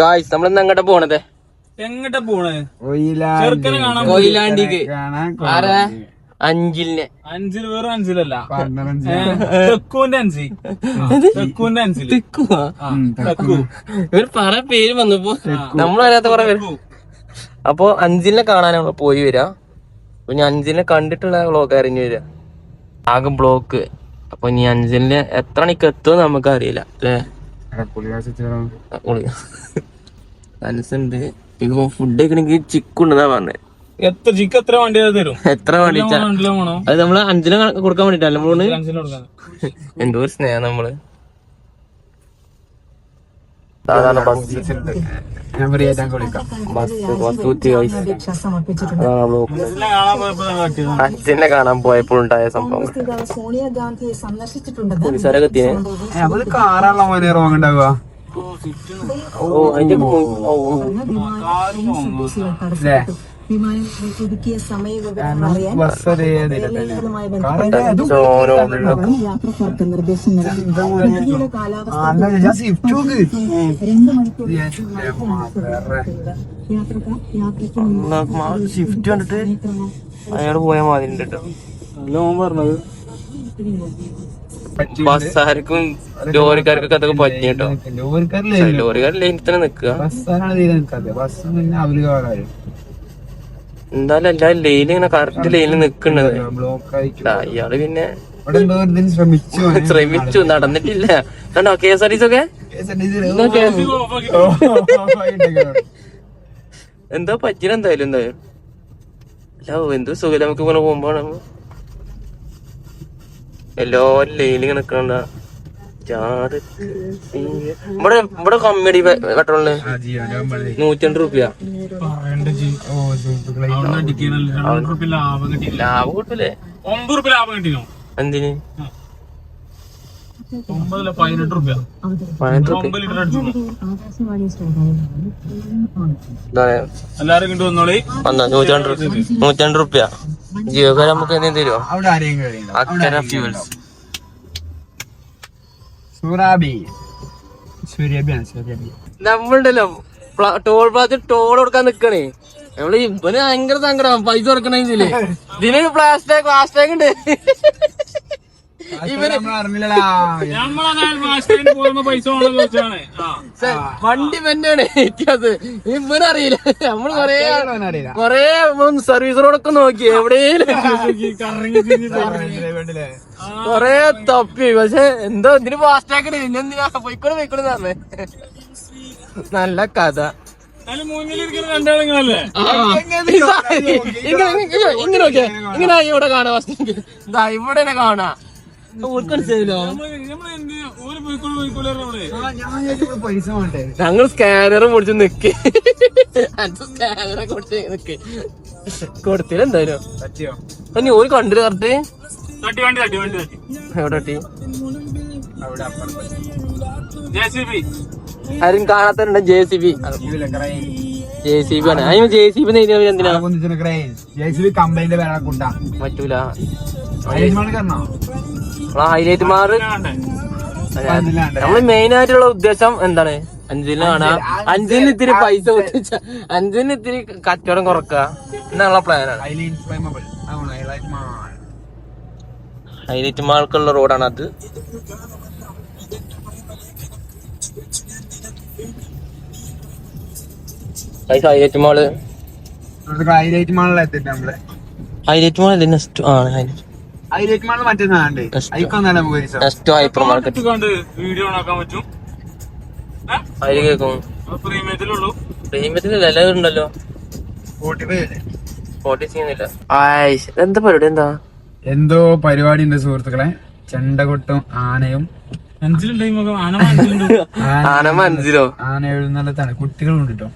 Guys നമ്മളിന്ന് എങ്ങോട്ടാ പോണത്? എങ്ങട്ടാ പോണേ? കൊയിലാണ്ടിക്ക്. ആരാ? അഞ്ചിലിനെ. അഞ്ചിൽ വേറെ അഞ്ചിലല്ല, തെക്കുവിന്റെ അഞ്ചി. തെക്കുവിന്റെ അഞ്ചില് ഇവർ പറ പേര് വന്നപ്പോ നമ്മൾ അറിയാത്ത കുറെ പേര്. അപ്പൊ അഞ്ചിലിനെ കാണാനാണ് പോയി വരാ. അപ്പൊ ഞാൻ അഞ്ചിലിനെ കണ്ടിട്ടുള്ള ബ്ലോക്ക് അറിഞ്ഞു വരാ. ആകെ ബ്ലോക്ക്. അപ്പൊ ഇനി അഞ്ചിലിന് എത്ര മണിക്ക് എത്തുമെന്ന് നമുക്ക് അറിയില്ല അല്ലേ? മനസ്സുണ്ട്. ഇപ്പൊ ഫുഡ് കഴിക്കണെങ്കിൽ ചിക്കുണ്ടെന്നാ പറഞ്ഞത്. എത്ര വണ്ടി തരും? എത്ര വണ്ടി? അത് നമ്മള് അഞ്ചിന് കൊടുക്കാൻ വേണ്ടിട്ടല്ല നമ്മള്. എന്തോ ഒരു സ്നേഹം നമ്മള്. സാധാരണ അച്ഛനെ കാണാൻ പോയപ്പോഴുണ്ടായ സംഭവം. പോലീസുകാരൊക്കെ എത്തിയെ. പുതുക്കിയ സമയവിവരങ്ങൾ അറിയാൻ യാത്രക്കാർക്ക് നിർദ്ദേശം നൽകി. ഷിഫ്റ്റ് കണ്ടിട്ട് അയാള് പോയാൽ മതി കേട്ടോ. പറഞ്ഞത് ബസ്സാർക്കും ലോറിക്കാർക്കൊക്കെ അതൊക്കെ പറ്റി കേട്ടോ. ലോറിക്കാർ ലൈനിൽ തന്നെ നിക്കുക. എന്തായാലും എല്ലാരും ലൈനിൽ ഇങ്ങനെ കറക്റ്റ് ലൈനിൽ നിക്കണത്. ഇയാള് പിന്നെ ശ്രമിച്ചു, നടന്നിട്ടില്ല. കണ്ടോ KSRTC ഒക്കെ എന്തോ പറ്റില്ല. എന്തായാലും അല്ല എന്തോ സുഖം നമുക്ക് ഇങ്ങനെ പോകുമ്പോ എല്ലാരും ലൈനിൽ നിക്കണ്ട. ഇവിടെ കമ്മിടി പെട്രോളിന് 102 രൂപ. ലാഭം കിട്ടൂലേ? 9 രൂപ ലാഭം കിട്ടിയോ? എന്തിന്? 18 രൂപ. എല്ലാരും കിട്ടും വന്നോളി. 102 രൂപ. ജിയോക്കാർ നമുക്ക് എന്തെങ്കിലും തരുമോ? അക്കര ഫ്യൂൽസ് നമ്മളുണ്ടല്ലോ ടോൾ പ്ലാza ടോൾ കൊടുക്കാൻ നിക്കണേ. നമ്മള് ഇവന് ഭയങ്കര സങ്കടം പൈസ കൊടുക്കണില്ലേ. ഇതിന് ഫാസ്ടാഗ് ഉണ്ട്. വണ്ടി തന്നെയാണ് വ്യത്യാസം. ഇവനറിയില്ല. നമ്മള് കൊറേ സർവീസ് റോഡൊക്കെ നോക്കി എവിടെയും കൊറേ തപ്പി. പക്ഷെ എന്തോ ഇതിന് ഫാസ്റ്റാഗ് ഇന്നെന്തിനാ പോയിക്കോളെ പറഞ്ഞേ. നല്ല കഥ. ഇങ്ങനെ ഇവിടെ കാണാ. ഇവിടെ കാണാ. ഞങ്ങൾ സ്കാനർ മുടിച്ച് നിക്ക്. സ്കാനറെ കൊടുത്ത് നിക്ക്. കൊടുത്തില്ല എന്തായാലും. ഇനി ഒരു കണ്ടില്ല കറക്റ്റ്. എവിടെ തട്ടി? ആരും കാണാത്തണ്ട്. JCB ആണ്. അതിന് JCB എന്തിനാ പറ്റൂല? ഹൈലൈറ്റ് മാറ്. നമ്മള് മെയിൻ ആയിട്ടുള്ള ഉദ്ദേശം എന്താണ്? അഞ്ചിന് കാണാ. അഞ്ചിന് ഇത്തിരി പൈസ പൊട്ടിച്ച, അഞ്ചിന് ഇത്തിരി കച്ചവടം കുറക്കുക എന്നുള്ള പ്ലാനാണ്. ഹൈലൈറ്റ് മാൾക്കുള്ള റോഡാണ് അത്. ഹൈലൈറ്റ് മാള് നെക്സ്റ്റ് ആണ്. നെക്സ്റ്റ് ഹൈപ്പർ മാർക്കറ്റ് അതിൽ കേൾക്കും. പ്രീമിയത്തിലല്ല എല്ലാവരും ഉണ്ടല്ലോ. 40 ചെയ്യുന്നില്ല. എന്താ പരിപാടി? എന്തോ പരിപാടി ഉണ്ട് സുഹൃത്തുക്കളെ. ചെണ്ടകൊട്ടും ആനയും ആന മനസ്സിലോ? ആന എഴുന്നള്ളത്താണ്. കുട്ടികളുണ്ട് കേട്ടോ.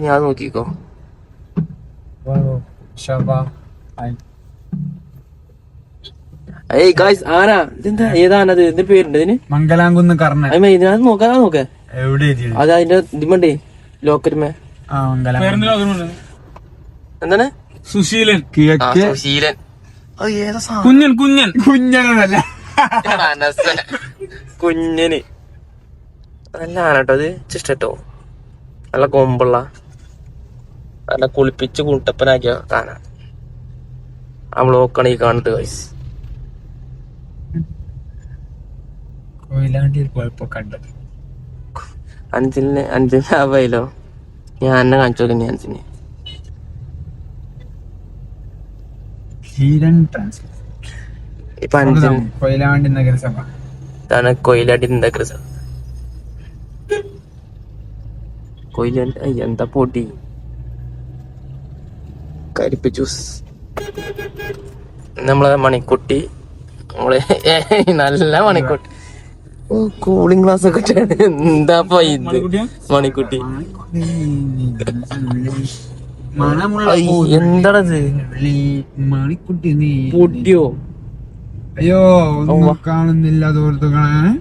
ഞാൻ നോക്കിക്കോ. ആന ഇതെന്താ? ഏതാണത്? എന്ത് പേരുണ്ട് ഇതിന്? മംഗലാംകുന്ന് കർണ. നോക്കേ എവിടെ അത് അതിന്റെ ഇതിമണ്ടേ ലോക്കരുമേ. എന്താണ്? സുശീലൻ. സുശീലൻ. കുഞ്ഞനല്ല കുഞ്ഞന് നല്ല ആന കേട്ടോ. അത് ഇഷ്ടട്ടോ. നല്ല കൊമ്പുള്ള നല്ല കുളിപ്പിച്ച് കുട്ടപ്പനാക്കിയ സാധനം. ആ ബ്ലോക്കാണ് ഈ കാണുന്നത് ഗൈസ്. കൊയിലാണ്ടി പോയപ്പോ കണ്ടത് അഞ്ചിന് ആവായില്ലോ. ഞാൻ എന്നെ കാണിച്ചു നോക്കി അഞ്ചിന്. ഇപ്പൊ അഞ്ചിന് കൊയിലാണ്ടി നഗരസഭ. ഇതാണ് കൊയിലാണ്ടി നഗരസഭ. കൊയിലാണ്ടി എന്താ പൊടി കരിപ്പ് ജ്യൂസ്. നമ്മളെ മണിക്കുട്ടി, നമ്മളെ നല്ല മണിക്കുട്ടി. ഓ കൂളിംഗ് ഗ്ലാസ് ഒക്കെ ഇട്ടാണ്. എന്താ ഇത് മണിക്കുട്ടി? എന്താണത്? മണിക്കുട്ടി പൊടിയോ? അയ്യോ ഒന്നും കാണുന്നില്ല സുഹൃത്തുക്കളെ.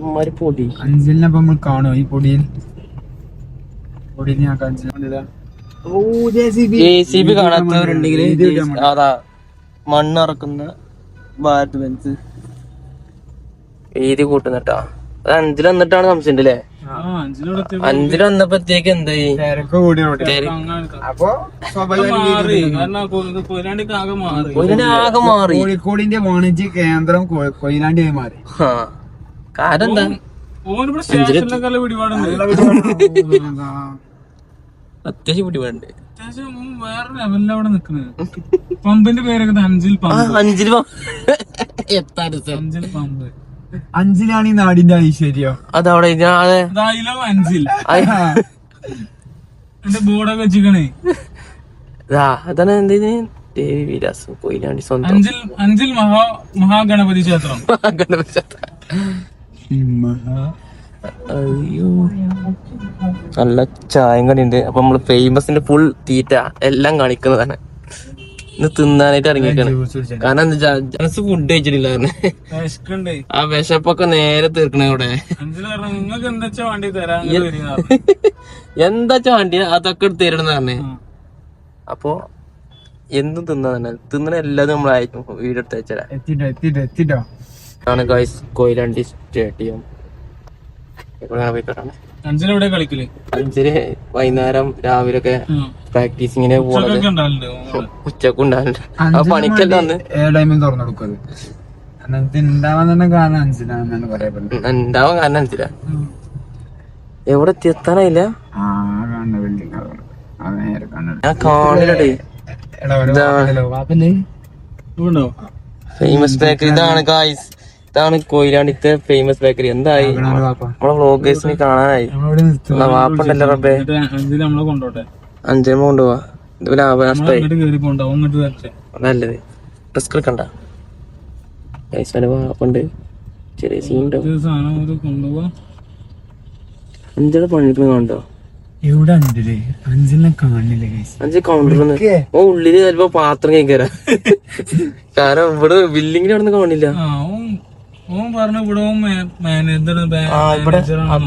എമ്മാരി പൊടി. അഞ്ചലിനപ്പം നമ്മൾ കാണുമോ ഈ പൊടിയിൽ? പൊടിയിൽ ഞാൻ JCB കാണാത്തവരുണ്ടെങ്കിൽ അതാ മണ്ണിറക്കുന്ന ഭാരത് ബെൻസ് വീതി കൂട്ടുന്നട്ടാ. അത് അഞ്ചിൽ വന്നിട്ടാണ് സംശയം അല്ലേ? അഞ്ചിൽ വന്നപ്പോഴത്തേക്ക് എന്തായി? തിരക്ക് കൂടി അപ്പൊ ആകെ മാറി. കോഴിക്കോടിന്റെ വാണിജ്യ കേന്ദ്രം കൊയിലാണ്ടി മാറി. കാരണം എന്താ? അത്യാവശ്യം പിടിപാടുണ്ട്. വേറെ ലെവലിൽ അവിടെ നിക്കുന്നത്. പമ്പിന്റെ പേരൊക്കെ അഞ്ചിൽ പമ്പ്. അഞ്ചിൽ പമ്പ്. അഞ്ചിലാണ് ഈ നാടിന്റെ ഐശ്വര്യം. അതവിടെ അഞ്ചിൽ എന്റെ ബോർഡൊക്കെ വെച്ചിക്കണേ. അതാണ് എന്തിന് ദേവി വിലാസം കൊയിലാണ്ടി സ്വന്തം അഞ്ചിൽ മഹാഗണപതി ക്ഷേത്രം. ഗണപതി ക്ഷേത്രം. അയ്യോ നല്ല ചായം കടിയുണ്ട്. അപ്പൊ നമ്മള് ഫേമസിന്റെ ഫുൾ തീറ്റ എല്ലാം കാണിക്കുന്നതാണ്. ഇന്ന് തിന്നാനായിട്ട് ഇറങ്ങിക്കാണ്. കാരണം എന്താ വെച്ചാൽ ഫുഡ് കഴിച്ചിട്ടില്ല. ആ വിശപ്പൊക്കെ നേരെ തീർക്കണേ ഇവിടെ. എന്താ വണ്ടി അതൊക്കെ എടുത്ത് തരണം പറഞ്ഞേ. അപ്പൊ എന്തും തിന്നണ എല്ലാതും നമ്മളായിരിക്കും വീഡിയോ എടുത്ത് വെച്ചാ. ആണ് ഗൈസ് കൊയിലാണ്ടി സ്റ്റേഡിയം. അഞ്ചിലെവിടെ കളിക്കല്? അഞ്ചില് വൈകുന്നേരം രാവിലെ പ്രാക്ടീസിങ്ങിന് ഉച്ചക്കും ഉണ്ടാവില്ല. ആ പണിക്കല്ല അന്ന് തുറന്നു കൊടുക്കും. ഉണ്ടാവാൻ കാരണം അഞ്ചില. എവിടെ എത്താനായില്ല. ഞാൻ കാണില്ലടേ. ഫേമസ് ബേക്കറി ഇതാണ് ഗായ്സ്. ഇതാണ് കൊയിലാണ്ടിത്തെ ഫേമസ് ബേക്കറി. എന്തായി നമ്മളെ വ്ളോഗേഴ്സിന് കാണാനായി. വാപ്പുണ്ടല്ലോ റബ്ബേ. അഞ്ചിന് കൊണ്ടുപോവാ. ഇത് നല്ലത് റിസ്ക് എടുക്കണ്ട. വാപ്പുണ്ട് ചെറിയ സീനുണ്ടോ? അഞ്ചിടെ പണിക്ക് കണ്ടോ? എവിടെ അഞ്ചിനെ കാണില്ല. അഞ്ച് കൗണ്ടറിന്ന് ഓ ഉള്ളില് ചിലപ്പോ പാത്രം കഴിക്കാരാ. കാരണം ഇവിടെ ബില്ലിങ്ങിന് അവിടെ നിന്ന് കാണില്ല. ഇവിടെ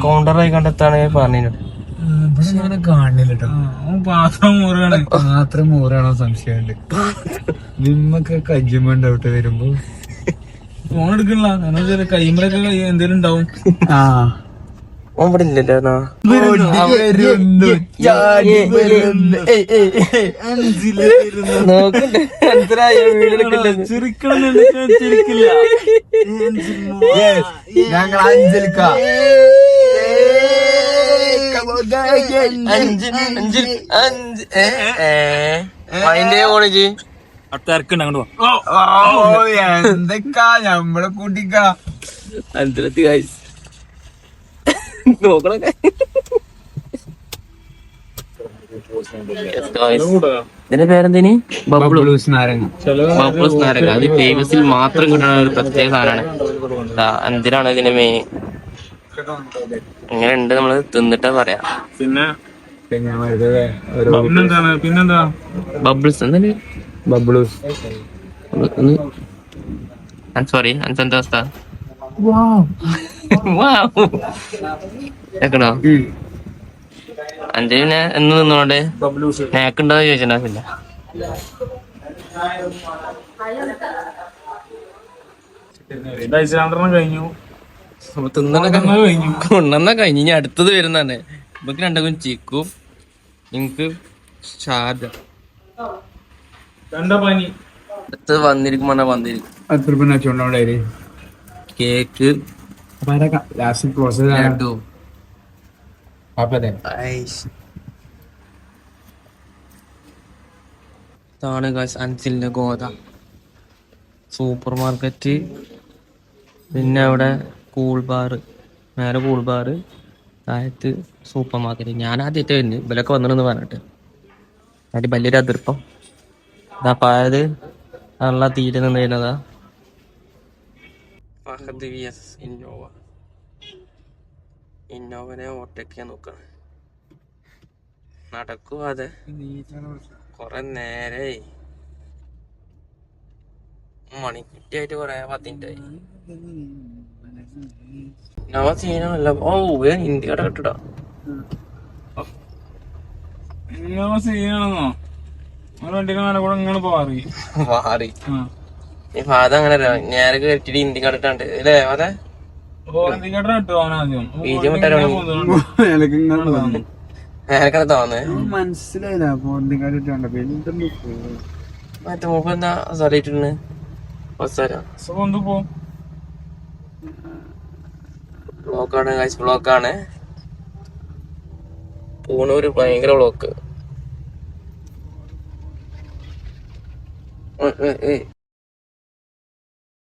കൗണ്ടറായി കണ്ടെത്താണ് പറഞ്ഞത്. കാണില്ല. പാത്രം മൂറാണോ സംശയമുണ്ട്. നിമ്മക്ക് കജ്ജുമ്പോ ഔട്ട് വരുമ്പോ ഫോൺ എടുക്കണില്ല. കൈമലൊക്കെ എന്തേലും ഉണ്ടാവും. ഇവിടെ ഇല്ലല്ലോ. ഞങ്ങൾ അഞ്ചലിക്ക അതിന്റെ കോളേജ് എന്തൊക്കാ ഞമ്മളെ കൂട്ടിക്ക അഞ്ചലത്തി കാഴ്ച നോക്കണൊക്കെ. ഇതിന്റെ പേരെന്തേനി? ബബ്ലൂസ് നാരങ്ങ. ബബ്ലൂസ് നാരങ്ങ. അത് ഫേമസിൽ മാത്രം കിട്ടുന്ന ഒരു പ്രത്യേക സാധനമാണ്. എന്തിനാണ് ഇതിന്റെ മെയിൻ? ഇങ്ങനെ ഉണ്ട്. നമ്മള് തിന്നിട്ടാ പറയാ. പിന്നെന്താ ബബ്ലൂസ് എന്താണ്? ബബ്ലൂസ്. സോറി അഞ്ചെന്താ അവസ്ഥ? കേക്കണോ? അഞ്ച് പിന്നെ എന്ന് നിന്നോണ്ട് നേക്കുണ്ടോ ചോദിച്ചിട്ടുണ്ടാവില്ല. കഴിഞ്ഞു. കൊണ്ടുവന്ന കഴിഞ്ഞ് ഇനി അടുത്തത് വരുന്നതാണ്. ഇവക്ക് രണ്ടും ചിക്കും എനിക്ക് ഷാജ കണ്ട പനി അടുത്ത് വന്നിരിക്കും വന്നിരിക്കും എത്ര രൂപ വെച്ചോണ്ടേ കേക്ക് ലാസ്റ്റ് പ്രോസസ് ലഡു ഇതാണ് ഗൈസ് അഞ്ചലിന്റെ ഗോത സൂപ്പർ മാർക്കറ്റ്. പിന്നെ അവിടെ കൂൾ ബാർ, നേരെ കൂൾ ബാർ, താഴത്ത് സൂപ്പർ മാർക്കറ്റ്. ഞാൻ ആദ്യമായിട്ട് വരുന്നു, ഇവരൊക്കെ വന്നിട്ടെന്ന് പറഞ്ഞിട്ട് അതിൽ വലിയൊരു അതിർപ്പം ഇതാ പായത് നല്ല തീരെ നിന്നതാ. Fahad VS Innova. ഇന്നോവനെ ഓട്ടയ്ക്കാൻ നോക്കണം. നടക്കുവാതെ കൊറേ നേരെ മണിക്കുറ്റിയായിട്ട് കൊറേ 10 മിനിറ്റായി. നവ സീനാണല്ലോ. ഓ ഹിന്ദി കട കിട്ടടാ. സീനാണെന്നോ വണ്ടിക്ക് മേലെ കൂടെ ഇങ്ങനെ പോവാറി മാറി ഈ ഫാദ അങ്ങനെ നേരെ കയറ്റിട്ട് ഹിന്ദി കണ്ടിട്ടുണ്ട് അല്ലേ അതെ. നേരക്കണ തോന്നേ മനസ്സിലായില്ല മറ്റേ മൂപ്പ് എന്താ സ്ഥലമായിട്ടുണ്ട് ബ്ലോക്കാണ് ഗൈസ്, ബ്ലോക്കാണ്. പൂണൂര് ഭയങ്കര ബ്ലോക്ക്.